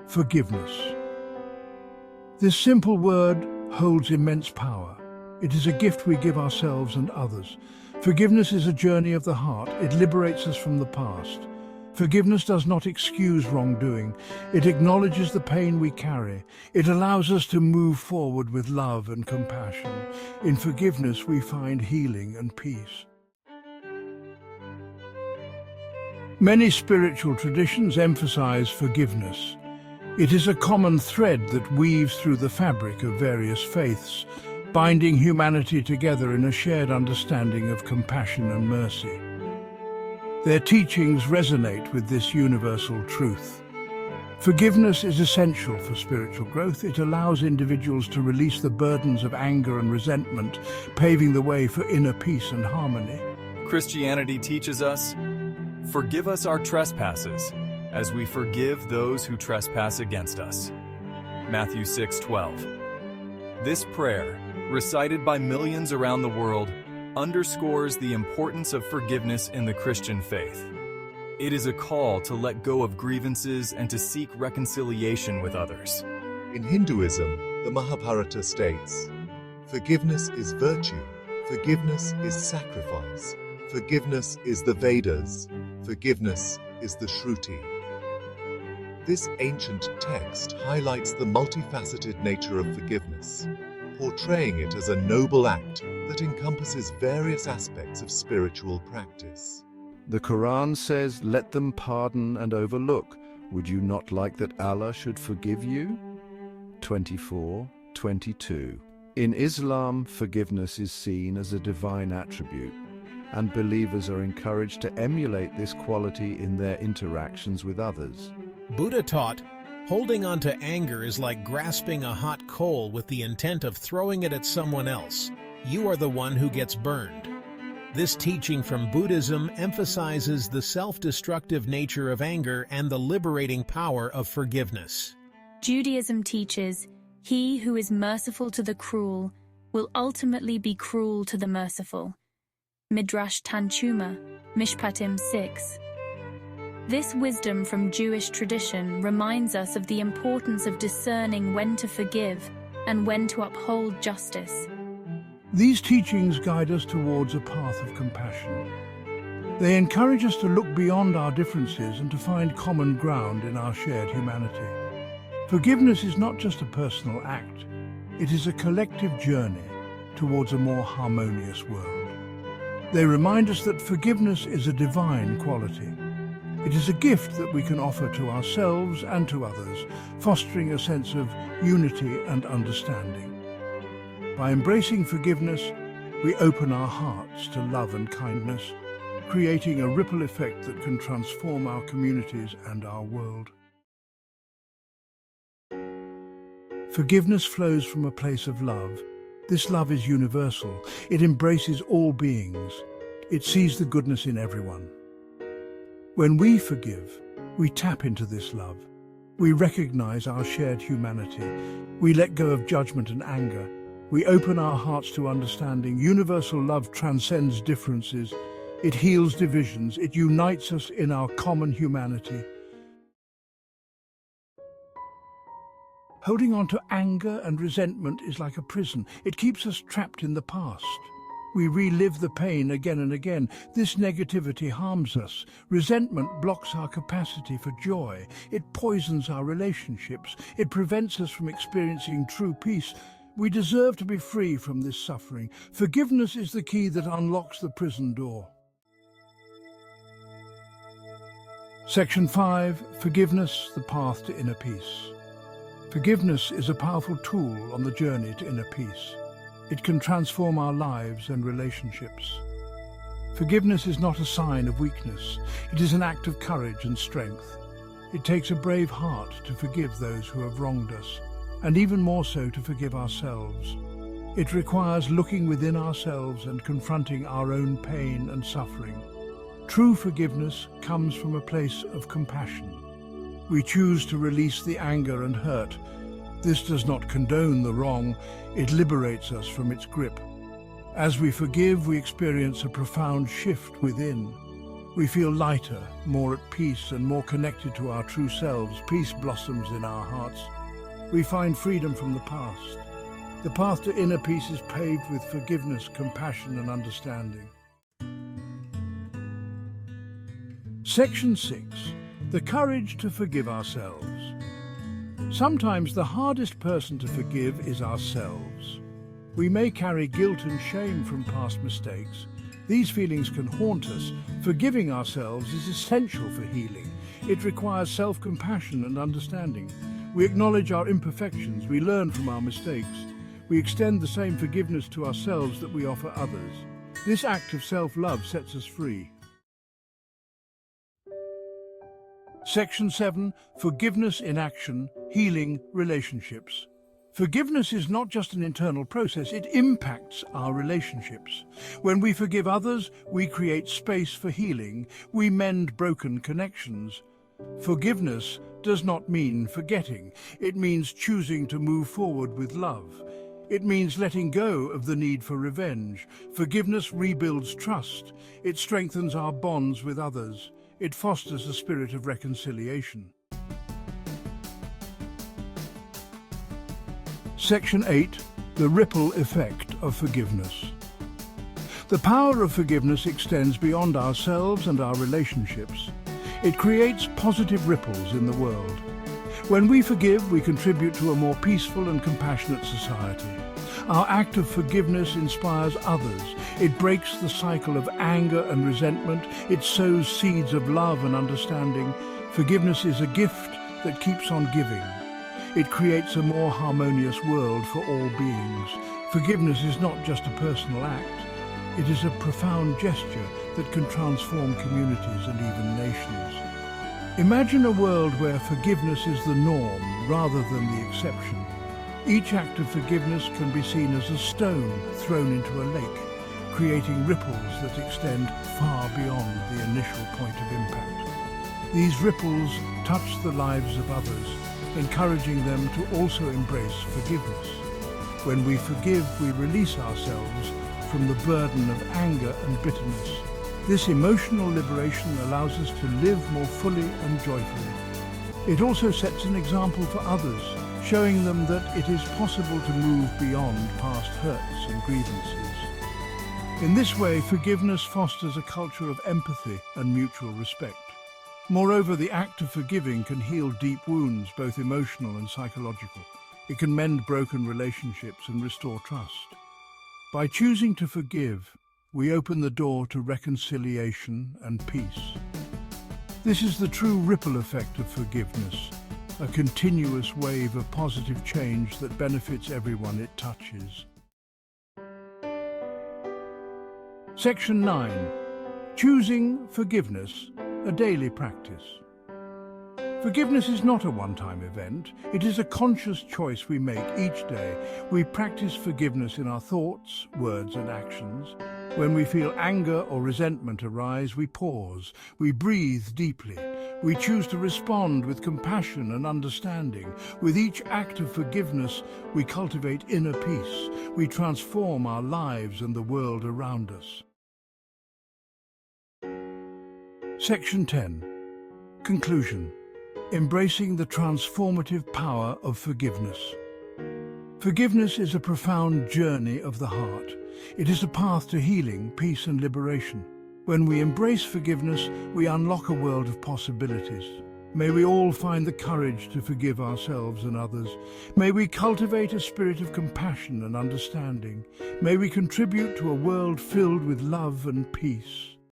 Forgiveness. This simple word holds immense power. It is a gift we give ourselves and others. Forgiveness is a journey of the heart. It liberates us from the past. Forgiveness does not excuse wrongdoing. It acknowledges the pain we carry. It allows us to move forward with love and compassion. In forgiveness, we find healing and peace. Many spiritual traditions emphasize forgiveness. It is a common thread that weaves through the fabric of various faiths, binding humanity together in a shared understanding of compassion and mercy. Their teachings resonate with this universal truth. Forgiveness is essential for spiritual growth. It allows individuals to release the burdens of anger and resentment, paving the way for inner peace and harmony. Christianity teaches us, "Forgive us our trespasses, as we forgive those who trespass against us." Matthew 6:12. This prayer, recited by millions around the world, underscores the importance of forgiveness in the Christian faith. It is a call to let go of grievances and to seek reconciliation with others. In Hinduism, the Mahabharata states, "Forgiveness is virtue, forgiveness is sacrifice, forgiveness is the Vedas, forgiveness is the Shruti." This ancient text highlights the multifaceted nature of forgiveness, portraying it as a noble act that encompasses various aspects of spiritual practice. The Quran says, "Let them pardon and overlook. Would you not like that Allah should forgive you?" 24:22. In Islam, forgiveness is seen as a divine attribute, and believers are encouraged to emulate this quality in their interactions with others. Buddha taught, holding on to anger is like grasping a hot coal with the intent of throwing it at someone else. You are the one who gets burned. This teaching from Buddhism emphasizes the self-destructive nature of anger and the liberating power of forgiveness. Judaism teaches, he who is merciful to the cruel will ultimately be cruel to the merciful. Midrash Tanchuma, Mishpatim 6. This wisdom from Jewish tradition reminds us of the importance of discerning when to forgive and when to uphold justice. These teachings guide us towards a path of compassion. They encourage us to look beyond our differences and to find common ground in our shared humanity. Forgiveness is not just a personal act, it is a collective journey towards a more harmonious world. They remind us that forgiveness is a divine quality. It is a gift that we can offer to ourselves and to others, fostering a sense of unity and understanding. By embracing forgiveness, we open our hearts to love and kindness, creating a ripple effect that can transform our communities and our world. Forgiveness flows from a place of love. This love is universal. It embraces all beings. It sees the goodness in everyone. When we forgive, we tap into this love. We recognize our shared humanity. We let go of judgment and anger. We open our hearts to understanding. Universal love transcends differences. It heals divisions. It unites us in our common humanity. Holding on to anger and resentment is like a prison. It keeps us trapped in the past. We relive the pain again and again. This negativity harms us. Resentment blocks our capacity for joy. It poisons our relationships. It prevents us from experiencing true peace. We deserve to be free from this suffering. Forgiveness is the key that unlocks the prison door. Section 5. Forgiveness, the path to inner peace. Forgiveness is a powerful tool on the journey to inner peace. It can transform our lives and relationships. Forgiveness is not a sign of weakness. It is an act of courage and strength. It takes a brave heart to forgive those who have wronged us, and even more so to forgive ourselves. It requires looking within ourselves and confronting our own pain and suffering. True forgiveness comes from a place of compassion. We choose to release the anger and hurt. This does not condone the wrong, it liberates us from its grip. As we forgive, we experience a profound shift within. We feel lighter, more at peace, and more connected to our true selves. Peace blossoms in our hearts. We find freedom from the past. The path to inner peace is paved with forgiveness, compassion, and understanding. Section 6. The courage to forgive ourselves. Sometimes the hardest person to forgive is ourselves. We may carry guilt and shame from past mistakes. These feelings can haunt us. Forgiving ourselves is essential for healing. It requires self-compassion and understanding. We acknowledge our imperfections. We learn from our mistakes. We extend the same forgiveness to ourselves that we offer others. This act of self-love sets us free. Section 7. Forgiveness in action, healing relationships. Forgiveness is not just an internal process, it impacts our relationships. When we forgive others, we create space for healing, we mend broken connections. Forgiveness does not mean forgetting, it means choosing to move forward with love. It means letting go of the need for revenge. Forgiveness rebuilds trust, it strengthens our bonds with others, it fosters a spirit of reconciliation. Section 8. The ripple effect of forgiveness. The power of forgiveness extends beyond ourselves and our relationships. It creates positive ripples in the world. When we forgive, we contribute to a more peaceful and compassionate society. Our act of forgiveness inspires others. It breaks the cycle of anger and resentment. It sows seeds of love and understanding. Forgiveness is a gift that keeps on giving. It creates a more harmonious world for all beings. Forgiveness is not just a personal act. It is a profound gesture that can transform communities and even nations. Imagine a world where forgiveness is the norm rather than the exception. Each act of forgiveness can be seen as a stone thrown into a lake, creating ripples that extend far beyond the initial point of impact. These ripples touch the lives of others, encouraging them to also embrace forgiveness. When we forgive, we release ourselves from the burden of anger and bitterness. This emotional liberation allows us to live more fully and joyfully. It also sets an example for others, showing them that it is possible to move beyond past hurts and grievances. In this way, forgiveness fosters a culture of empathy and mutual respect. Moreover, the act of forgiving can heal deep wounds, both emotional and psychological. It can mend broken relationships and restore trust. By choosing to forgive, we open the door to reconciliation and peace. This is the true ripple effect of forgiveness, a continuous wave of positive change that benefits everyone it touches. Section 9. Choosing forgiveness, a daily practice. Forgiveness is not a one-time event. It is a conscious choice we make each day. We practice forgiveness in our thoughts, words, and actions. When we feel anger or resentment arise, we pause. We breathe deeply. We choose to respond with compassion and understanding. With each act of forgiveness, we cultivate inner peace. We transform our lives and the world around us. Section 10. Conclusion. Embracing the transformative power of forgiveness. Forgiveness is a profound journey of the heart. It is a path to healing, peace, and liberation. When we embrace forgiveness, we unlock a world of possibilities. May we all find the courage to forgive ourselves and others. May we cultivate a spirit of compassion and understanding. May we contribute to a world filled with love and peace.